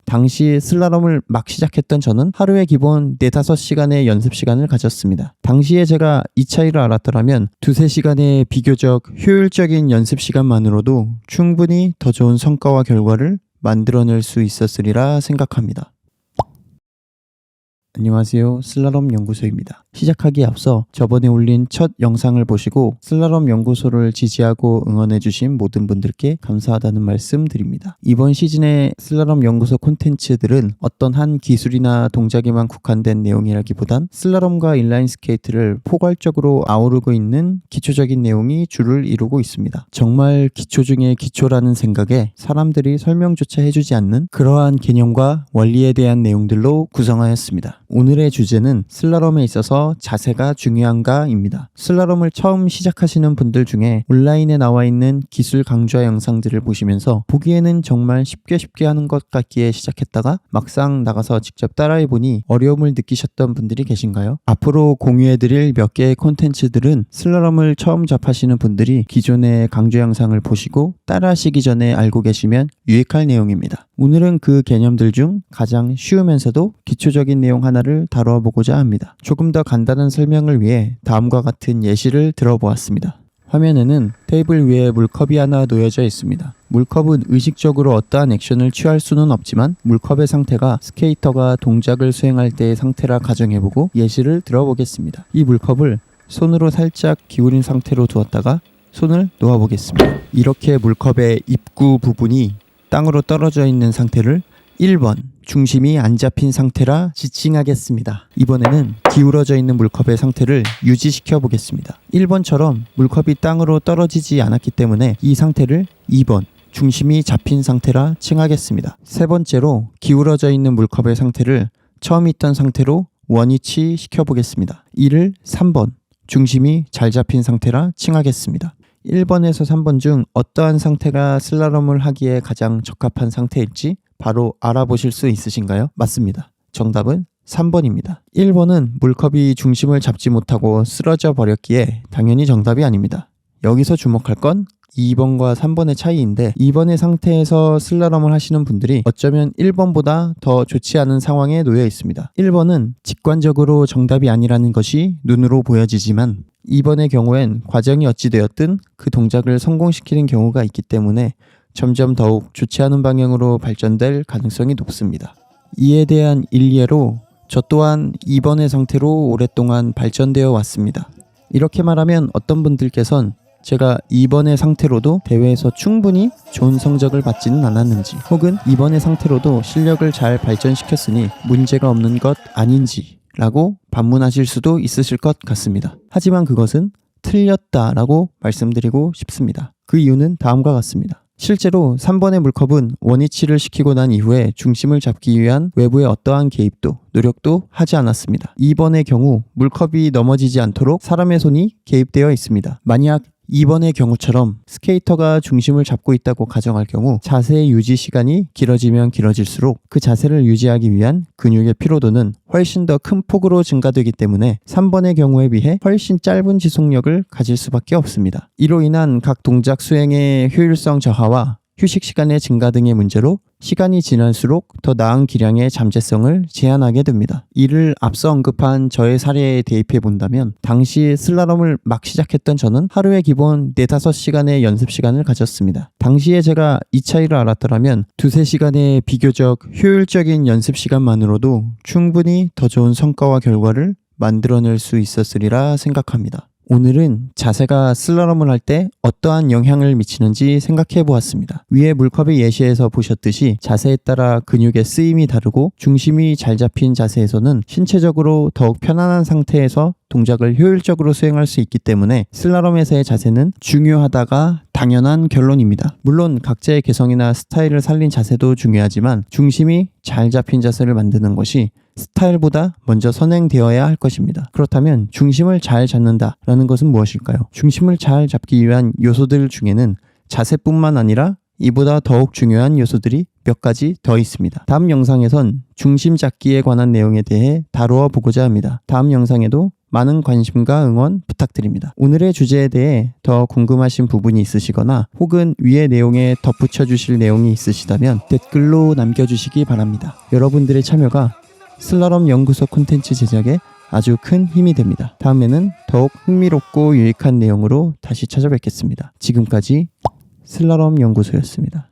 당시 슬라럼을 막 시작했던 저는 하루에 기본 4-5시간의 연습 시간을 가졌습니다. 당시에 제가 이 차이를 알았더라면 2-3시간의 비교적 효율적인 연습 시간만으로도 충분히 더 좋은 성과와 결과를 만들어낼 수 있었으리라 생각합니다. 안녕하세요. 슬라럼 연구소입니다. 시작하기에 앞서 저번에 올린 첫 영상을 보시고 슬라럼 연구소를 지지하고 응원해주신 모든 분들께 감사하다는 말씀 드립니다. 이번 시즌의 슬라럼 연구소 콘텐츠들은 어떤 한 기술이나 동작에만 국한된 내용이라기보단 슬라럼과 인라인 스케이트를 포괄적으로 아우르고 있는 기초적인 내용이 주를 이루고 있습니다. 정말 기초 중에 기초라는 생각에 사람들이 설명조차 해주지 않는 그러한 개념과 원리에 대한 내용들로 구성하였습니다. 오늘의 주제는 슬라럼에 있어서 자세가 중요한가입니다. 슬라럼을 처음 시작하시는 분들 중에 온라인에 나와 있는 기술 강좌 영상들을 보시면서 보기에는 정말 쉽게 하는 것 같기에 시작했다가 막상 나가서 직접 따라해보니 어려움을 느끼셨던 분들이 계신가요? 앞으로 공유해드릴 몇 개의 콘텐츠들은 슬라럼을 처음 접하시는 분들이 기존의 강좌 영상을 보시고 따라하시기 전에 알고 계시면 유익할 내용입니다. 오늘은 그 개념들 중 가장 쉬우면서도 기초적인 내용 하나를 다루어 보고자 합니다. 조금 더 간단한 설명을 위해 다음과 같은 예시를 들어보았습니다. 화면에는 테이블 위에 물컵이 하나 놓여져 있습니다. 물컵은 의식적으로 어떠한 액션을 취할 수는 없지만 물컵의 상태가 스케이터가 동작을 수행할 때의 상태라 가정해보고 예시를 들어보겠습니다. 이 물컵을 손으로 살짝 기울인 상태로 두었다가 손을 놓아보겠습니다. 이렇게 물컵의 입구 부분이 땅으로 떨어져 있는 상태를 1번 중심이 안 잡힌 상태라 지칭하겠습니다. 이번에는 기울어져 있는 물컵의 상태를 유지시켜 보겠습니다. 1번처럼 물컵이 땅으로 떨어지지 않았기 때문에 이 상태를 2번 중심이 잡힌 상태라 칭하겠습니다. 세 번째로 기울어져 있는 물컵의 상태를 처음 있던 상태로 원위치 시켜 보겠습니다. 이를 3번 중심이 잘 잡힌 상태라 칭하겠습니다. 1번에서 3번 중 어떠한 상태가 슬라럼을 하기에 가장 적합한 상태일지 바로 알아보실 수 있으신가요? 맞습니다. 정답은 3번입니다. 1번은 물컵이 중심을 잡지 못하고 쓰러져 버렸기에 당연히 정답이 아닙니다. 여기서 주목할 건 2번과 3번의 차이인데 2번의 상태에서 슬라럼을 하시는 분들이 어쩌면 1번보다 더 좋지 않은 상황에 놓여 있습니다. 1번은 직관적으로 정답이 아니라는 것이 눈으로 보여지지만 2번의 경우엔 과정이 어찌되었든 그 동작을 성공시키는 경우가 있기 때문에 점점 더욱 좋지 않은 방향으로 발전될 가능성이 높습니다. 이에 대한 일례로 저 또한 2번의 상태로 오랫동안 발전되어 왔습니다. 이렇게 말하면 어떤 분들께선 제가 2번의 상태로도 대회에서 충분히 좋은 성적을 받지는 않았는지 혹은 2번의 상태로도 실력을 잘 발전시켰으니 문제가 없는 것 아닌지 라고 반문하실 수도 있으실 것 같습니다. 하지만 그것은 틀렸다라고 말씀드리고 싶습니다. 그 이유는 다음과 같습니다. 실제로 3번의 물컵은 원위치를 시키고 난 이후에 중심을 잡기 위한 외부의 어떠한 개입도 노력도 하지 않았습니다. 2번의 경우 물컵이 넘어지지 않도록 사람의 손이 개입되어 있습니다. 만약 2번의 경우처럼 스케이터가 중심을 잡고 있다고 가정할 경우 자세의 유지 시간이 길어지면 길어질수록 그 자세를 유지하기 위한 근육의 피로도는 훨씬 더 큰 폭으로 증가되기 때문에 3번의 경우에 비해 훨씬 짧은 지속력을 가질 수밖에 없습니다. 이로 인한 각 동작 수행의 효율성 저하와 휴식 시간의 증가 등의 문제로 시간이 지날수록 더 나은 기량의 잠재성을 제한하게 됩니다. 이를 앞서 언급한 저의 사례에 대입해 본다면 당시 슬라럼을 막 시작했던 저는 하루에 기본 4-5시간의 연습 시간을 가졌습니다. 당시에 제가 이 차이를 알았더라면 2-3시간의 비교적 효율적인 연습 시간만으로도 충분히 더 좋은 성과와 결과를 만들어낼 수 있었으리라 생각합니다. 오늘은 자세가 슬라럼을 할 때 어떠한 영향을 미치는지 생각해 보았습니다. 위에 물컵의 예시에서 보셨듯이 자세에 따라 근육의 쓰임이 다르고 중심이 잘 잡힌 자세에서는 신체적으로 더욱 편안한 상태에서 동작을 효율적으로 수행할 수 있기 때문에 슬라럼에서의 자세는 중요하다가 당연한 결론입니다. 물론 각자의 개성이나 스타일을 살린 자세도 중요하지만 중심이 잘 잡힌 자세를 만드는 것이 스타일보다 먼저 선행되어야 할 것입니다. 그렇다면 중심을 잘 잡는다라는 것은 무엇일까요? 중심을 잘 잡기 위한 요소들 중에는 자세뿐만 아니라 이보다 더욱 중요한 요소들이 몇 가지 더 있습니다. 다음 영상에선 중심 잡기에 관한 내용에 대해 다루어 보고자 합니다. 다음 영상에도 많은 관심과 응원 부탁드립니다. 오늘의 주제에 대해 더 궁금하신 부분이 있으시거나 혹은 위의 내용에 덧붙여 주실 내용이 있으시다면 댓글로 남겨주시기 바랍니다. 여러분들의 참여가 슬라럼 연구소 콘텐츠 제작에 아주 큰 힘이 됩니다. 다음에는 더욱 흥미롭고 유익한 내용으로 다시 찾아뵙겠습니다. 지금까지 슬라럼 연구소였습니다.